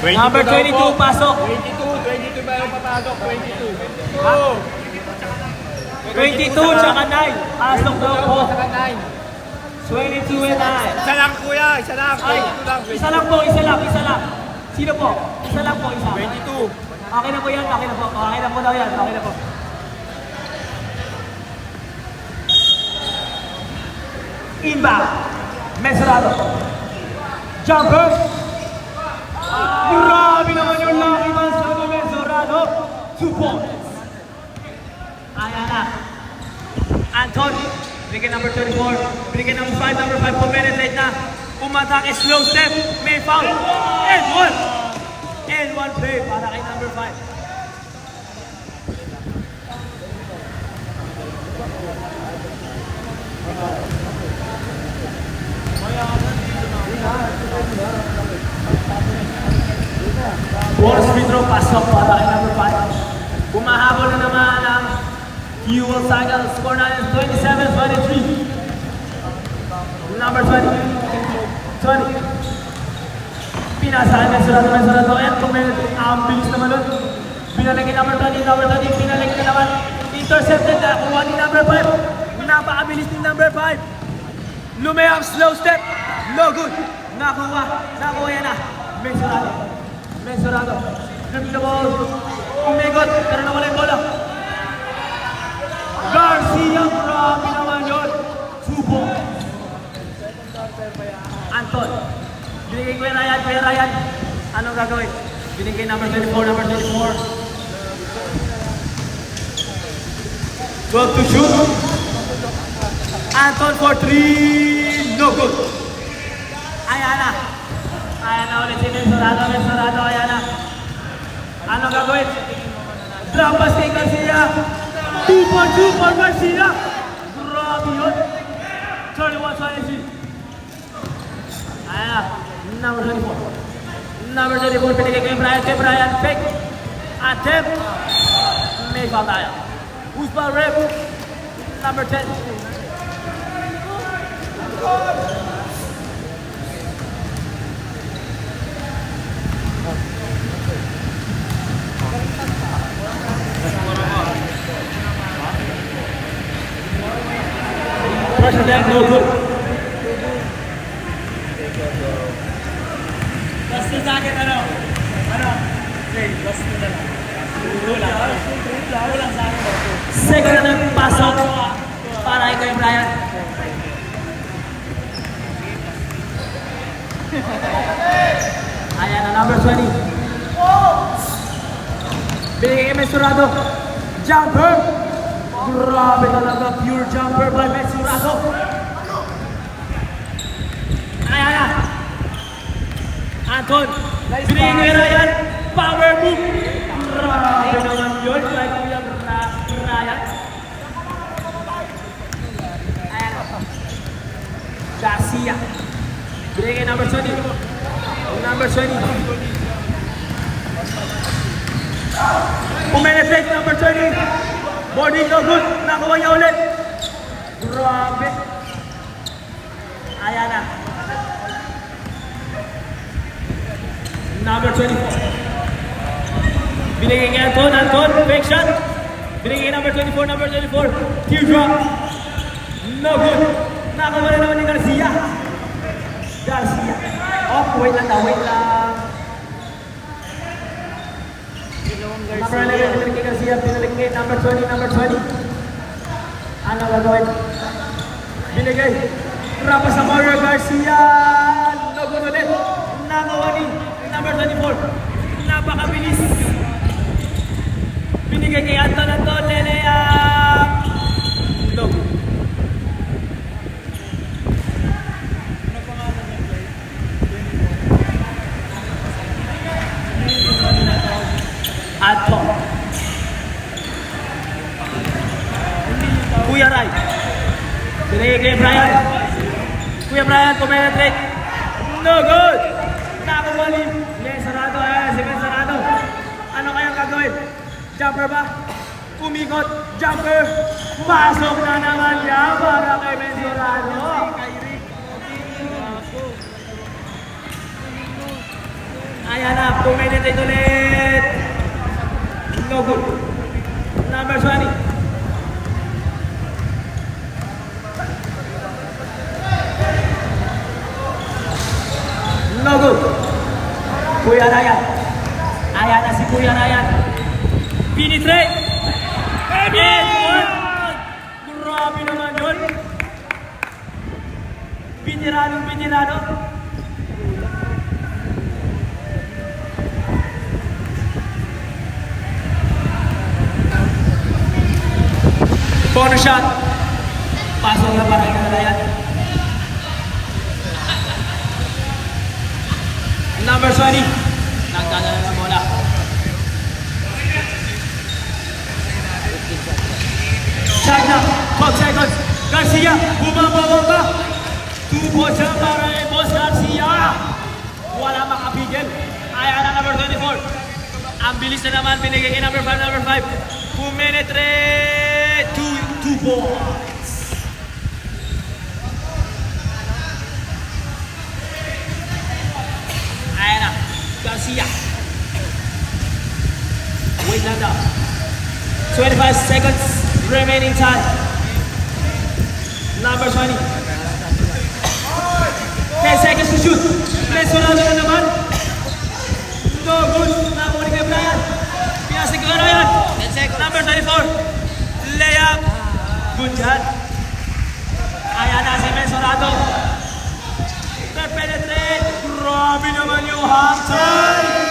Number 22, pasok. 22 ba yung papasok? 22. Ha? 22, tsaka 9. Pasok daw po. 22 and 9. Isa lang kuya, isa lang. Ay, 22 lang. isa lang po, isa lang. Sino po? Isa lang po, isa. 22. Okay na po yan, okay na po. Okay na po daw yan, okay na po. Inbound. Mesurado. Jumper. Grabe naman yung lucky man sa Mesurado. 2 points. Ayan na. Anton. Binigay number 24. Binigay number 5. Number 5 po penetrate na. Umatake, slow step. May foul. And 1. And 1 play para kay number 5. Bonus free throw, pasok para kay number 5. Bumahabol na naman ang fuel cycle. Score na is 27-23. Number 20. Pinasahan na Mesurado. Ayan, ang bilis naman nun. Binalik ni number 20, binalik na naman. Intercepted na, kuha ni number 5. Napakabilis ni number 5. Lumayang slow step. No good. Nakuha yan na. Mesurado. Flip the ball. Umikot, pero nawala yung bola. Garcia, grabe naman yun. 2 points. Anton. Binigay Kuya Ryan. Anong gagawin? Binigay number 24. 12 to shoot. Anton for 3. No good. Ayan na ulit si Mesurado. Ayan na. Anong gagawin? Drop pass kay Garcia. 2 for Garcia. Grabe yun. 31-23. Ayan na. Number 24. Pinigay kay Brian. Fake. Attempt. May foul tayo. Who's ball rep? Number 10. Pressure down, no good. Basta sa akin, ano? Okay, basta na lang. Kulang sa akin. Second na pasok para kay Brian. Ayan na, number 20. Binigay kay Mesurado. Jumper. Grabe talaga, pure jumper by Mesurado. Ayan na. Anton. Binigay kay Ryan. Power move. Grabe naman yun. Kay Kuya Ryan. Ayan na. Garcia. Binigay kay number 20. Number 20. Pumenetrate number 20. Boarding no good. Nakuha niya ulit. Grabe. Ayan na. Number 24. Binigay kay Anton. Fake shot. Binigay kay number 24. Teardrop. No good. Nakuha na naman ni Garcia. Oh, wait lang. Number 11, binalik kay Garcia, binalik kay number 20. Ano gagawin? Binigay. Rapa sa Mario Garcia. Nagod ulit. Nakawa ni number 24. Napakabilis. Binigay kay Anton. Lelea. No. Anton. Kuya Ray. Binigay kay Brian. Kuya Brian, penetrate. No good. Nakuha ni Mesurado. Si Mesurado. Ano kayang gagawin? Jumper ba? Umikot. Jumper. Pasok na naman niya para kay Mesurado. Ayan na, 2 minutes ulit. No good. Number 20. No good. Kuya Ryan. Ayan na si Kuya Ryan. Pinitrate. Yes! Grabe naman yun. Pinirado. Corner shot. Pasok na para kay Ryan. Number 20. Nagdadala ng bola. Shot na. 12 seconds. Garcia. Bumaba. 2 points na para kay Boss Garcia. Wala makapigil. Ayan na number 24. Ang bilis na naman. Binigay kay number 5. 2 minute rate. 2 points. Ayan na. Garcia. Wait lang daw. 25 seconds remaining time. Number 20. 10 seconds to shoot. Mesurado na naman. No good. Nakuha kay Brian. Pinasig ko na yan. 10 seconds. Number 34. Layup. Good job. Ayan na si Mesurado. Penetrate. Grabe naman yung half time.